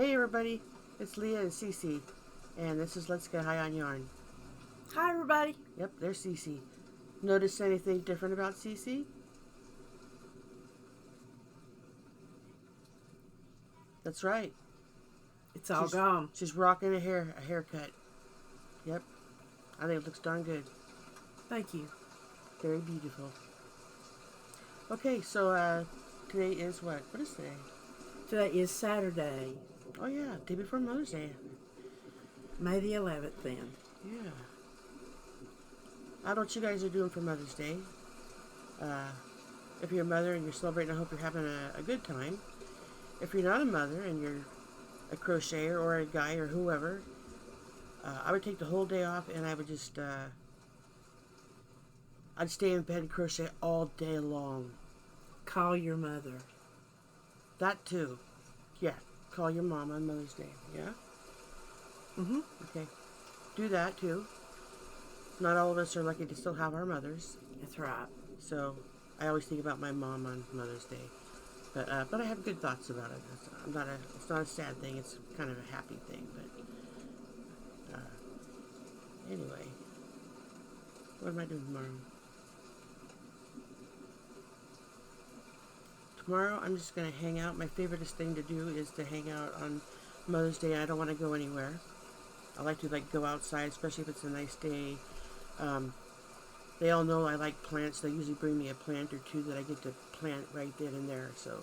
Hey everybody, it's Leah and CC, and this is Let's Get High on Yarn. Hi everybody. Yep, there's CC. Notice anything different about CC? That's right. It's all gone. She's rocking a haircut. Yep, I think it looks darn good. Thank you. Very beautiful. Okay, so today is what? What is today? Today is Saturday, Oh yeah, day before Mother's Day. May the 11th then. Yeah. I don't know what you guys are doing for Mother's Day. If you're a mother and you're celebrating, I hope you're having a good time. If you're not a mother and you're a crocheter or a guy or whoever, I would take the whole day off and I would just, I'd stay in bed and crochet all day long. Call your mother. That too. Yeah. Call your mom on Mother's Day. Yeah? Mm-hmm. Okay. Do that too. Not all of us are lucky to still have our mothers. That's right. So I always think about my mom on Mother's Day. But I have good thoughts about it. It's not a sad thing. It's kind of a happy thing. But anyway, what am I doing tomorrow? Tomorrow I'm just going to hang out. My favoriteest thing to do is to hang out on Mother's Day. I don't want to go anywhere. I like to go outside, especially if it's a nice day. They all know I like plants. They usually bring me a plant or two that I get to plant right then and there. So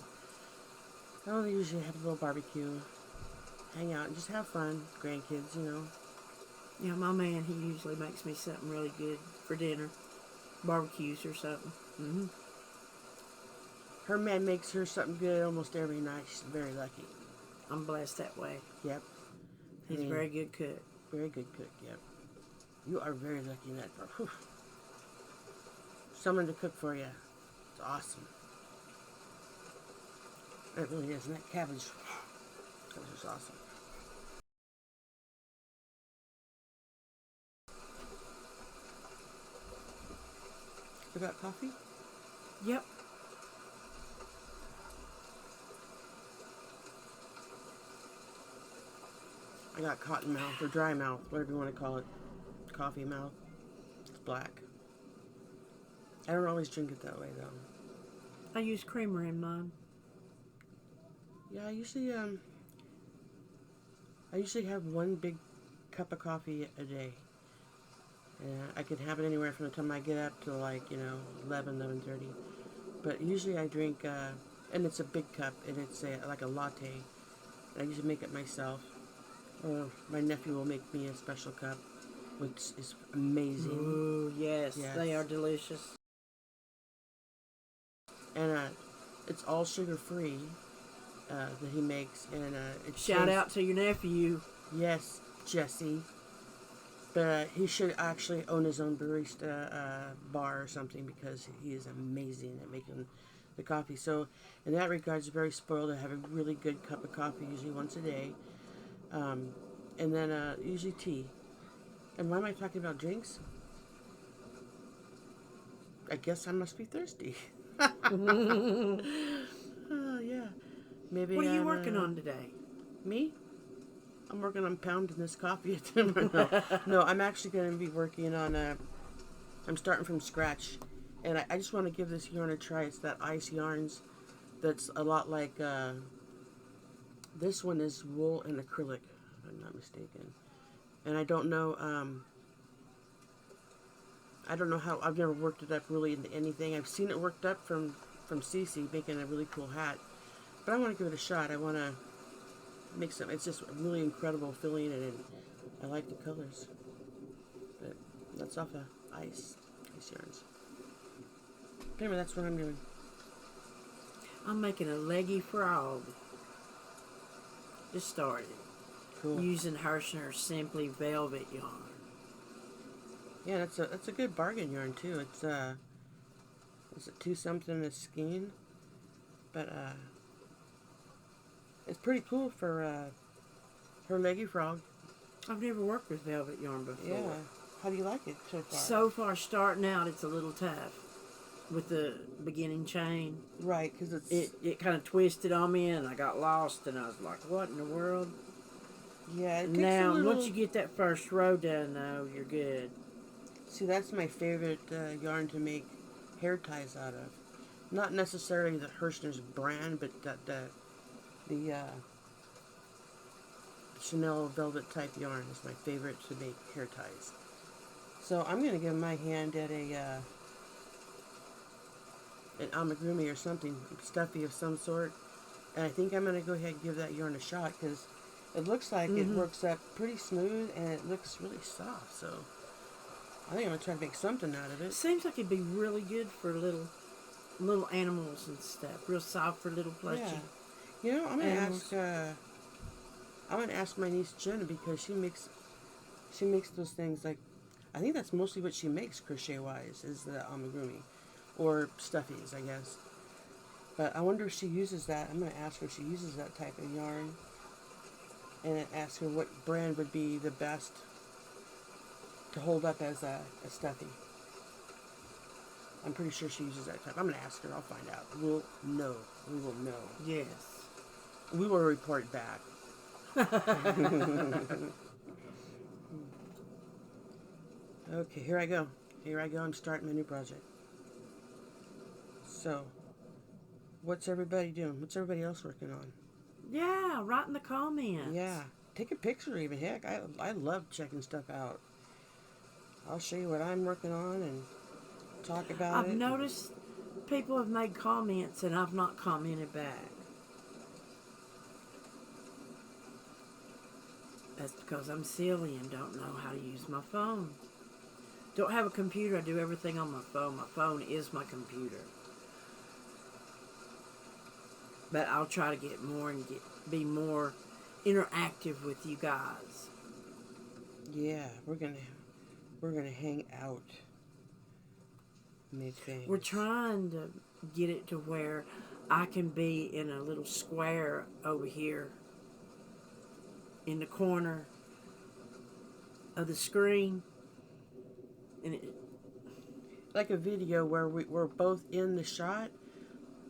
I'll usually have a little barbecue, hang out, and just have fun. Grandkids, you know. Yeah, my man, he usually makes me something really good for dinner. Barbecues or something. Mm-hmm. Her man makes her something good almost every night. She's very lucky. I'm blessed that way. Yep. He's a very good cook. Very good cook, yep. You are very lucky in that part. Whew. Someone to cook for you. It's awesome. It really is. And that cabbage is awesome. You got coffee? Yep. I got cotton mouth or dry mouth, whatever you want to call it. Coffee mouth. It's black. I don't always drink it that way though. I use creamer in mine. Yeah, I usually have one big cup of coffee a day. And I can have it anywhere from the time I get up to 11:30. But usually I drink, and it's a big cup, and it's like a latte. I usually make it myself. Or my nephew will make me a special cup, which is amazing. Ooh, yes. They are delicious. And it's all sugar-free that he makes. And Shout out to your nephew. Yes, Jesse. But he should actually own his own barista bar or something because he is amazing at making the coffee. So in that regard, it's very spoiled to have a really good cup of coffee, usually once a day. And then usually tea. And why am I talking about drinks? I guess I must be thirsty. Oh, yeah. Maybe. What are you working on today? Me? I'm working on pounding this coffee. No, I'm actually going to be working on I'm starting from scratch. And I just want to give this yarn a try. It's that Ice Yarns that's a lot like, this one is wool and acrylic, if I'm not mistaken. And I don't know how, I've never worked it up really into anything. I've seen it worked up from CC making a really cool hat. But I want to give it a shot. I want to make some, it's just really incredible feeling and I like the colors. But that's off of Ice Yarns. Anyway, that's what I'm doing. I'm making a leggy frog. Just started. Cool. Using Hirschner's Simply Velvet yarn. Yeah, that's a good bargain yarn too. It's is it 2 something a skein? But it's pretty cool for her leggy frog. I've never worked with velvet yarn before. Yeah. How do you like it so far? So far, starting out, it's a little tough. with the beginning chain. Right, because It kind of twisted on me, and I got lost, and I was like, "What in the world?" yeah. It takes Now, a little. once you get that first row done, though, you're good. See, that's my favorite yarn to make hair ties out of. Not necessarily the Hirschner's brand, but the Chanel velvet type yarn is my favorite to make hair ties. So I'm gonna give my hand at an amigurumi or something stuffy of some sort, and I think I'm gonna go ahead and give that yarn a shot because it looks like it works up pretty smooth and it looks really soft. So I think I'm gonna try to make something out of it. Seems like it'd be really good for little animals and stuff. Real soft for little plushy. Yeah. You know, animals. I'm gonna ask my niece Jenna because she makes those things like I think that's mostly what she makes crochet wise is the amigurumi or stuffies, I guess. But I wonder if she uses that. I'm gonna ask her if she uses that type of yarn and ask her what brand would be the best to hold up as a stuffy. I'm pretty sure she uses that type. I'm gonna ask her. I'll find out. We'll know. We will know. Yes. We will report back. Okay, here I go. Here I go. I'm starting my new project. So, what's everybody doing? What's everybody else working on? Yeah, write in the comments. Yeah, take a picture even. Heck, I love checking stuff out. I'll show you what I'm working on and talk about it. I've noticed people have made comments and I've not commented back. That's because I'm silly and don't know how to use my phone. Don't have a computer. I do everything on my phone. My phone is my computer. But I'll try to get more and be more interactive with you guys. Yeah, we're gonna hang out. Make things. We're trying to get it to where I can be in a little square over here in the corner of the screen. And like a video where we're both in the shot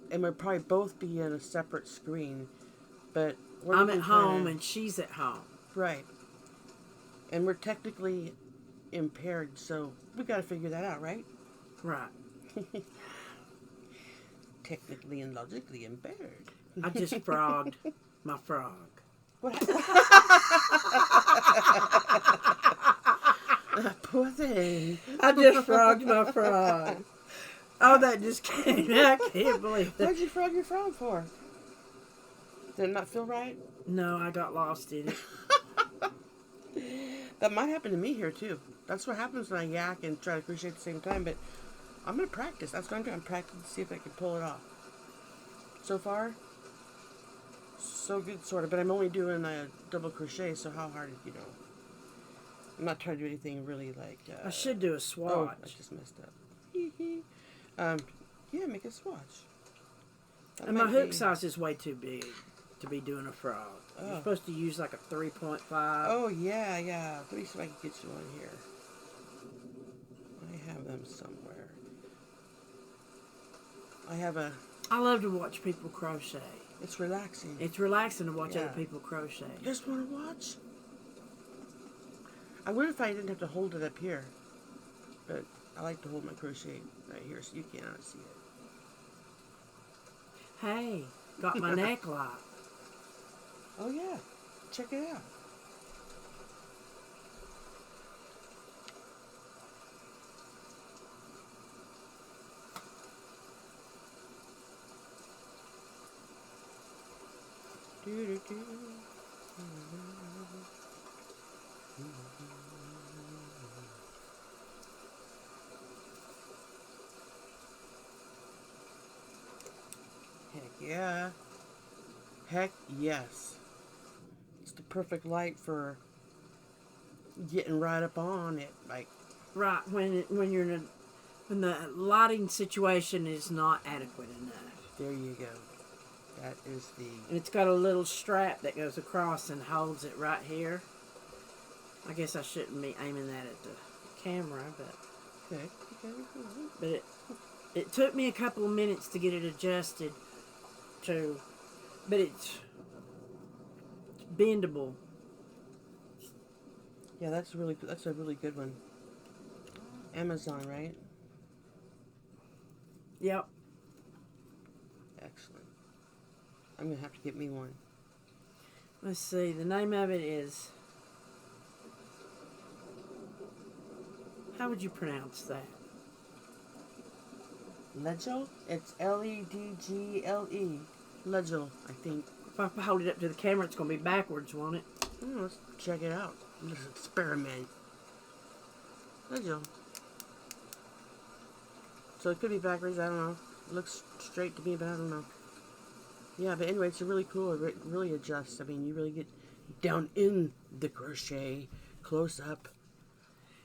and we'll probably both be in a separate screen. But I'm at home and she's at home. Right. And we're technically impaired, so we got to figure that out, right? Right. Technically and logically impaired. I just frogged my frog. What? Poor thing. I just frogged my frog. Oh, that just came. I can't believe that. What'd you frog your frog for? Did it not feel right? No, I got lost in it. That might happen to me here too. That's what happens when I yak and try to crochet at the same time, but I'm going to practice. That's what I'm doing. I'm practicing to see if I can pull it off. So far, so good, sort of, but I'm only doing a double crochet, so how hard, I'm not trying to do anything really like... I should do a swatch. Oh, I just messed up. Yeah, make a swatch. That And my might hook be- size is way too big to be doing a frog. You're supposed to use like a 3.5. Oh, yeah. Let me see if I can get you one here. I have them somewhere. I love to watch people crochet. It's relaxing. It's relaxing to watch Yeah. other people crochet. You just want to watch? I would if I didn't have to hold it up here. But I like to hold my crochet right here so you cannot see it. Hey, got my neck lock. Oh, yeah. Check it out. Heck yeah. Heck yes. It's the perfect light for getting right up on it. Like, Right, when you're in when the lighting situation is not adequate enough. there you go. That is the... And it's got a little strap that goes across and holds it right here. I guess I shouldn't be aiming that at the camera, but Okay. but It took me a couple of minutes to get it adjusted to, but it's bendable. Yeah, that's a really good one. Amazon, right? Yep. Excellent. I'm gonna have to get me one. Let's see. The name of it is. How would you pronounce that? Legel? It's Ledgle. Legel, I think. If I hold it up to the camera, it's going to be backwards, won't it? Let's check it out. Let's experiment. Legel. So it could be backwards, I don't know. It looks straight to me, but I don't know. Yeah, but anyway, it's really cool. It really adjusts. I mean, you really get down in the crochet, close up.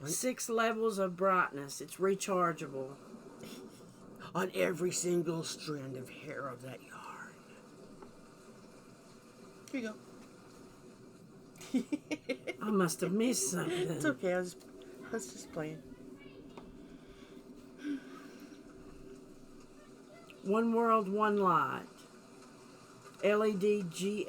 6 levels of brightness. It's rechargeable. On every single strand of hair of that yarn. Here you go. I must have missed something. It's okay. I was just playing. One World, One Light. LEDGLE.com.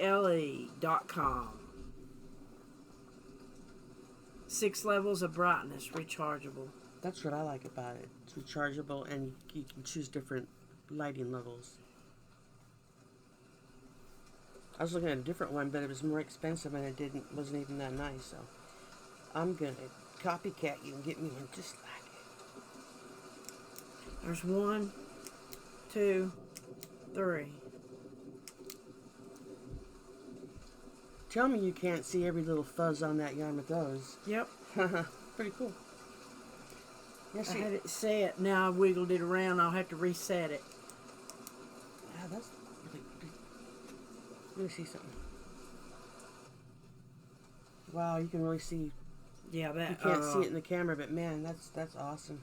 6 levels of brightness, rechargeable. That's what I like about it. It's rechargeable, and you can choose different lighting levels. I was looking at a different one, but it was more expensive, and it wasn't even that nice. So I'm gonna copycat you and get me one just like it. There's 1, 2, 3. Tell me you can't see every little fuzz on that yarn with those. Yep. Pretty cool. Yes, I had it set. Now I wiggled it around. I'll have to reset it. Yeah, that's really good. Let me see something. Wow, you can really see. Yeah, that. You can't see it in the camera, but man, that's awesome.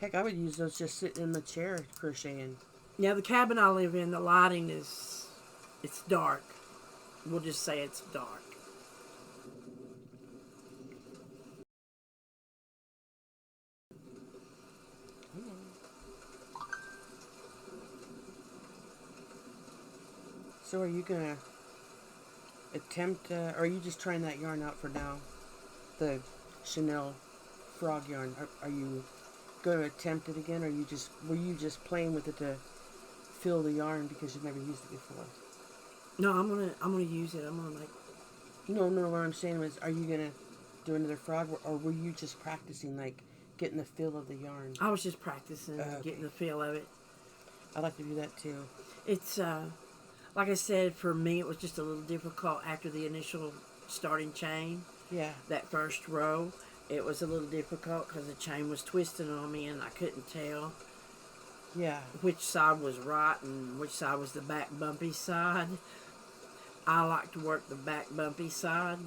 Heck, I would use those just sitting in the chair crocheting. Now the cabin I live in, the lighting it's dark. We'll just say it's dark. So are you gonna attempt, or are you just trying that yarn out for now? The Chanel frog yarn. Are you going to attempt it again, or were you just playing with it to fill the yarn because you've never used it before? No, I'm gonna use it. I'm gonna make. No. What I'm saying was, are you gonna do another frog, or were you just practicing, like getting the feel of the yarn? I was just practicing, getting the feel of it. I like to do that too. It's like I said, for me, it was just a little difficult after the initial starting chain. Yeah. That first row, it was a little difficult because the chain was twisting on me and I couldn't tell. Yeah. Which side was right and which side was the back bumpy side. I like to work the back bumpy side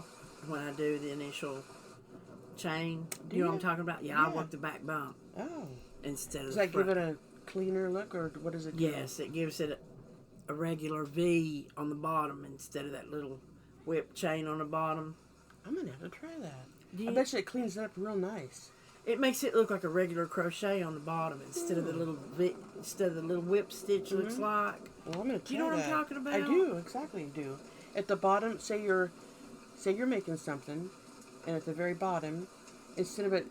when I do the initial chain. Do you know what I'm talking about? Yeah, I work the back bump. Oh. Instead of Does the that front. give it a cleaner look, or what does it do? Yes, it gives it a regular V on the bottom instead of that little whip chain on the bottom. I'm going to have to try that. I bet you it cleans it up real nice. It makes it look like a regular crochet on the bottom instead of the little whip stitch looks like. Well, I'm going to try You know what that. I'm talking about? I do, exactly do. At the bottom, say you're making something, and at the very bottom, instead of it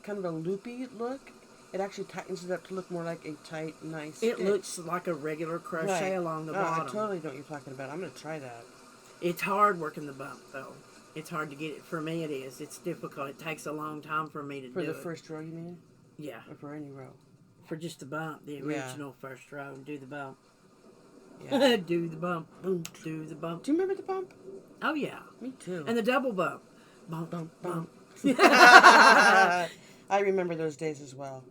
kind of a loopy look, it actually tightens it up to look more like a tight, nice It stitch. looks like a regular crochet along the bottom. I totally know what you're talking about. I'm going to try that. It's hard working the bump, though. It's hard to get it. For me, it is. It's difficult. It takes a long time for me to do it. For the first row, you mean? Yeah. Or for any row? For just the bump, the original first row, and do the bump. Yeah. Do the bump. Do the bump. Do you remember the bump? Oh, yeah. Me too. And the double bump. Bump, Bump, bump. I remember those days as well.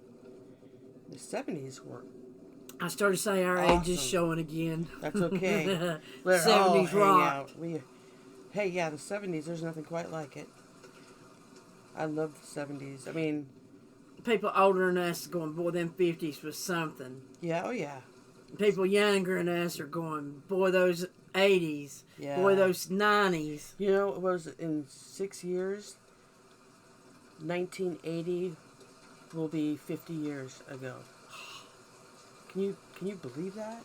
The 70s were I started to say our age is showing again. That's okay. Let's 70s rock. out. Hey, yeah, the 70s, there's nothing quite like it. I love the 70s. I mean... People older than us are going, boy, them 50s was something. Yeah, oh yeah. People younger than us are going, boy, those 80s. Yeah. Boy, those 90s. You know, it was in 6 years, 1980 will be 50 years ago. Can you believe that?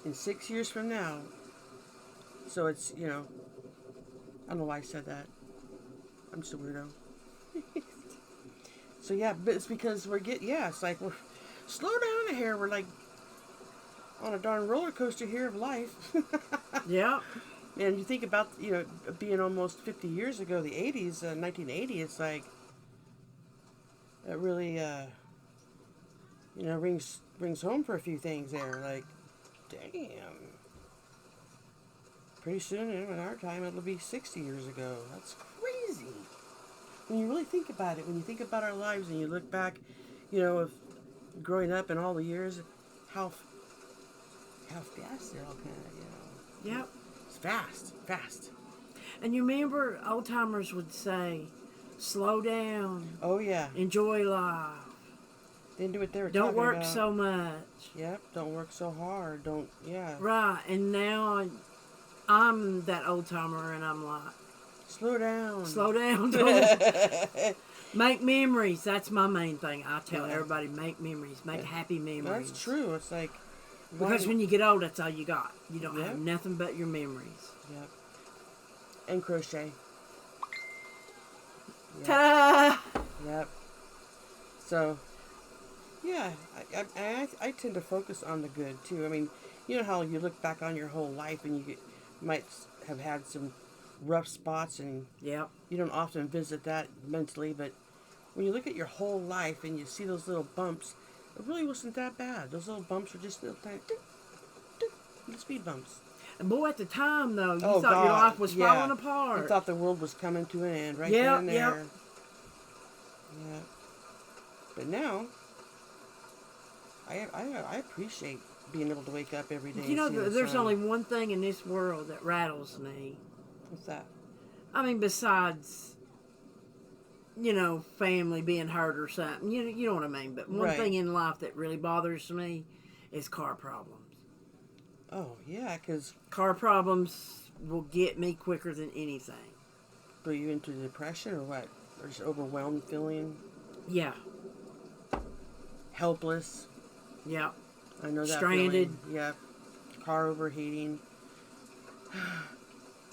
In 6 years from now. So it's, I don't know why I said that. I'm just a weirdo. So yeah, but it's because it's like we're slow down here. We're like on a darn roller coaster here of life. Yeah. And you think about, being almost 50 years ago, the 80s, 1980, it's like, it really, rings home for a few things there. Like, damn. Pretty soon, in our time, it'll be 60 years ago. That's crazy. When you really think about it, when you think about our lives and you look back, of growing up and all the years, how fast they're all kind of, Yep. It's fast. And you remember old timers would say, slow down. Oh, yeah. Enjoy life. They didn't do what they were Don't talking work about. so much. Yep, don't work so hard. Yeah. Right. And now I'm that old timer and I'm like, Slow down. slow down. Don't make memories. That's my main thing. I tell Yeah. everybody, make memories. Make happy memories. That's true. It's like... Because when you get old, that's all you got. You don't Yep. have nothing but your memories. Yep. And crochet. Yep. Ta! Yep. So, yeah, I tend to focus on the good, too. I mean, you know how you look back on your whole life and you might have had some rough spots and Yep. you don't often visit that mentally, but when you look at your whole life and you see those little bumps, it really wasn't that bad. Those little bumps were just little tiny, little speed bumps. And boy, at the time, though, you Oh, thought your God, life was yeah. falling apart. You thought the world was coming to an end right Yep, then and there. yep. Yeah. But now, I appreciate being able to wake up every day. You know, and see the there's sun. only one thing in this world that rattles me. What's that? I mean, besides, family being hurt or something. You know what I mean. But one Right. thing in life that really bothers me is car problems. Oh, yeah, because Car problems will get me quicker than anything. were you into depression or what? Or just overwhelmed feeling? Yeah. Helpless? Yeah. I know that Stranded. feeling. Yeah. Car overheating.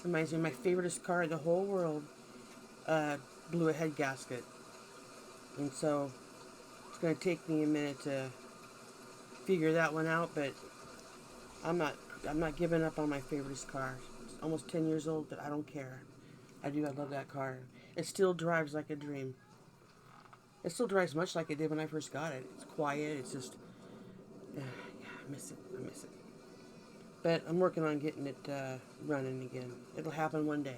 Reminds me of my favoriteest car in the whole world. Blew a head gasket. And so it's going to take me a minute to figure that one out, but I'm not giving up on my favoriteest car. It's almost 10 years old, but I don't care. I love that car. It still drives like a dream. It still drives much like it did when I first got it. It's quiet. It's just, yeah, I miss it. But I'm working on getting it running again. It'll happen one day.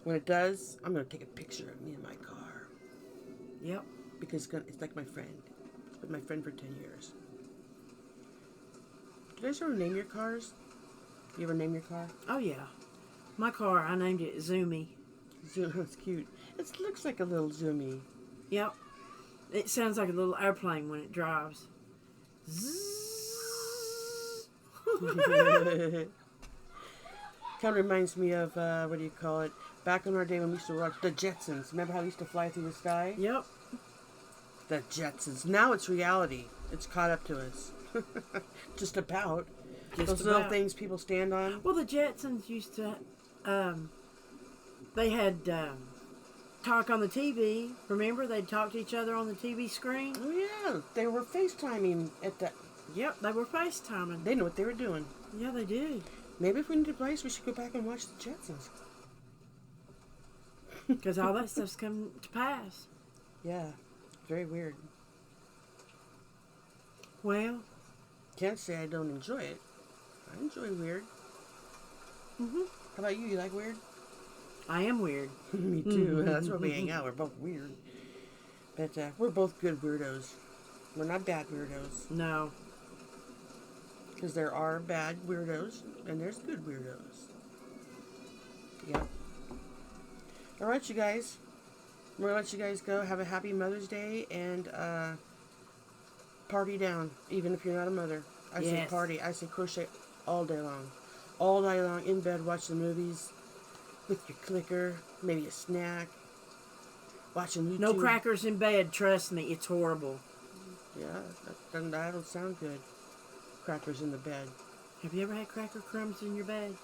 When it does, I'm going to take a picture of me in my car. Yep. Because it's like my friend. It's been my friend for 10 years. Do you guys ever name your cars? You ever name your car? Oh, yeah. My car, I named it Zoomy. Zoom, that's cute. It looks like a little Zoomy. Yep. It sounds like a little airplane when it drives. Zzz. Kind of reminds me of, what do you call it? Back in our day when we used to watch the Jetsons. Remember how we used to fly through the sky? Yep. The Jetsons. Now it's reality. It's caught up to us. Just about. Those little things people stand on. Well, the Jetsons used to, they had talk on the TV. Remember, they'd talk to each other on the TV screen? Oh, yeah. They were FaceTiming at the... Yep, they were FaceTiming. They know what they were doing. Yeah, they did. Maybe if we need advice, we should go back and watch the Jetsons. Because all that stuff's come to pass. Yeah. Very weird. Well. Can't say I don't enjoy it. I enjoy weird. Mm-hmm. How about you? You like weird? I am weird. Me too. That's why we hang out. We're both weird. But we're both good weirdos. We're not bad weirdos. No. Because there are bad weirdos and there's good weirdos. Yep. All right, you guys. We're going to let you guys go. Have a happy Mother's Day and party down, even if you're not a mother. I say party. I say crochet all day long. All night long, in bed, watch the movies with your clicker, maybe a snack, watching YouTube. No crackers in bed, trust me, it's horrible. Yeah, that don't sound good. Crackers in the bed. Have you ever had cracker crumbs in your bed?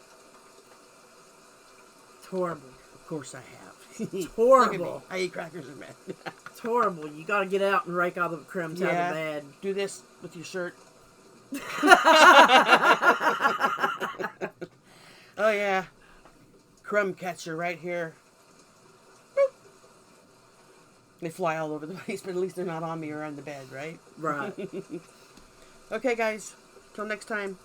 It's horrible. Of course I have. It's Look at me. horrible. I eat crackers in bed. It's horrible. You got to get out and rake all the crumbs out of the bed. Do this with your shirt. Oh yeah. Crumb catcher right here. Boop. They fly all over the place, but at least they're not on me or on the bed, right? Right. Okay, guys. Till next time.